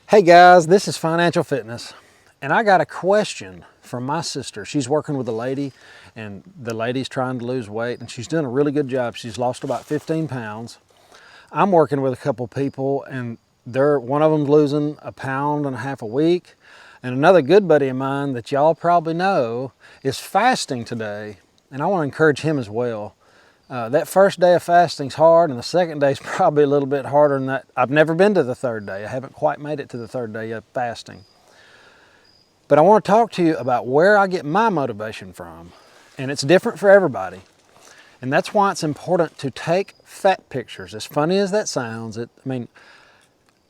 Hey guys, this is Financial Fitness, and I got a question from my sister. She's working with a lady, and the lady's trying to lose weight, and she's doing a really good job. She's lost about 15 pounds. I'm working with a couple people, and one of them's losing 1.5 pounds a week, and another good buddy of mine that y'all probably know is fasting today, and I want to encourage him as well. That first day of fasting's hard, and the second day is probably a little bit harder than that. I've never been to the third day. I haven't quite made it to the third day of fasting. But I want to talk to you about where I get my motivation from, and it's different for everybody. And that's why it's important to take fat pictures. As funny as that sounds,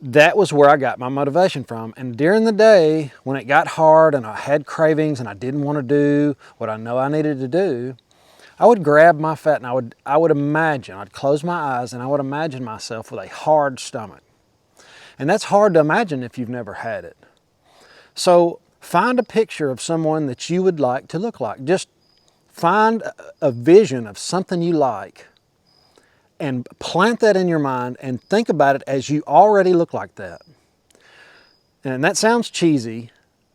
that was where I got my motivation from. And during the day, when it got hard and I had cravings and I didn't want to do what I know I needed to do, I would grab my fat and I'd close my eyes and I would imagine myself with a hard stomach. And that's hard to imagine if you've never had it. So find a picture of someone that you would like to look like. Just find a vision of something you like and plant that in your mind and think about it as you already look like that. And that sounds cheesy,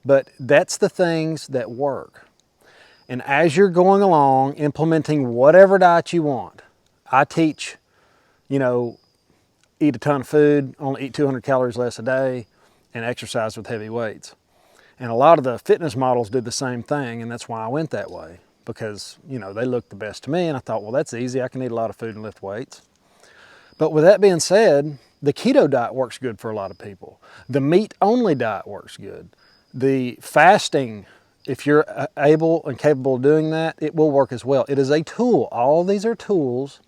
but that's the things that work. And as you're going along, implementing whatever diet you want, I teach, eat a ton of food, only eat 200 calories less a day, and exercise with heavy weights. And a lot of the fitness models did the same thing, and that's why I went that way. Because, they looked the best to me, and I thought, well, that's easy. I can eat a lot of food and lift weights. But with that being said, the keto diet works good for a lot of people. The meat-only diet works good. The fasting, if you're able and capable of doing that, it will work as well. It is a tool. All these are tools,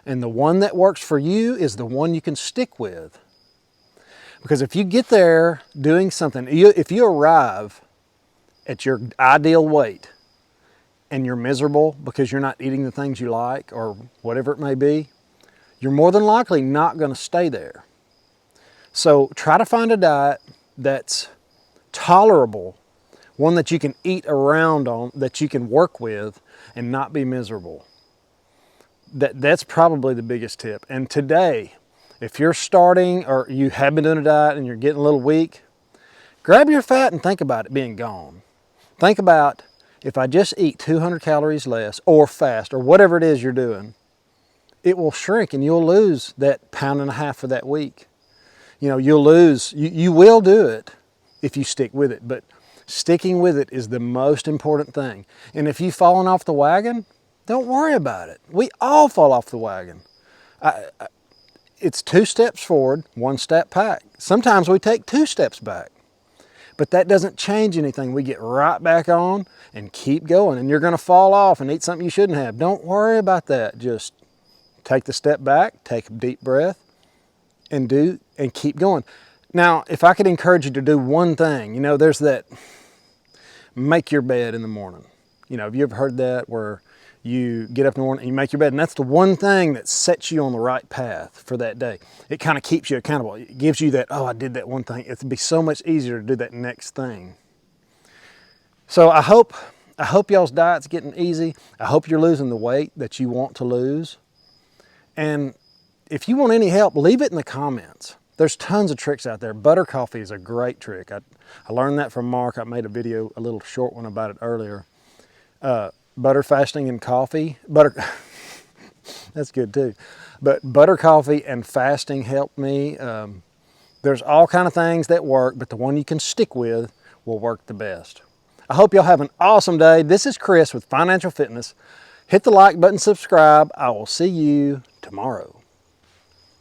and the one that works for you is the one you can stick with. Because if you get there doing something, if you arrive at your ideal weight and you're miserable because you're not eating the things you like or whatever it may be, you're more than likely not going to stay there. So try to find a diet that's tolerable, one that you can eat around on, that you can work with and not be miserable. That's probably the biggest tip. And today, if you're starting or you have been doing a diet and you're getting a little weak, grab your fat and think about it being gone. Think about, if I just eat 200 calories less or fast or whatever it is you're doing, it will shrink and you'll lose that 1.5 pounds for that week. You will do it if you stick with it, but sticking with it is the most important thing. And if you've fallen off the wagon, don't worry about it. We all fall off the wagon. It's 2 steps forward, 1 step back. Sometimes we take 2 steps back, but that doesn't change anything. We get right back on and keep going, and you're going to fall off and eat something you shouldn't have. Don't worry about that. Just take the step back, take a deep breath, and keep going. Now, if I could encourage you to do one thing, there's that make your bed in the morning. Have you ever heard that, where you get up in the morning and you make your bed, and that's the one thing that sets you on the right path for that day. It kind of keeps you accountable. It gives you that, I did that one thing. It'd be so much easier to do that next thing. So I hope y'all's diet's getting easy. I hope you're losing the weight that you want to lose. And if you want any help, leave it in the comments. There's tons of tricks out there. Butter coffee is a great trick. I learned that from Mark. I made a video, a little short one about it earlier. Butter fasting and coffee. That's good too. But butter coffee and fasting helped me. There's all kind of things that work, but the one you can stick with will work the best. I hope y'all have an awesome day. This is Chris with Financial Fitness. Hit the like button, subscribe. I will see you tomorrow.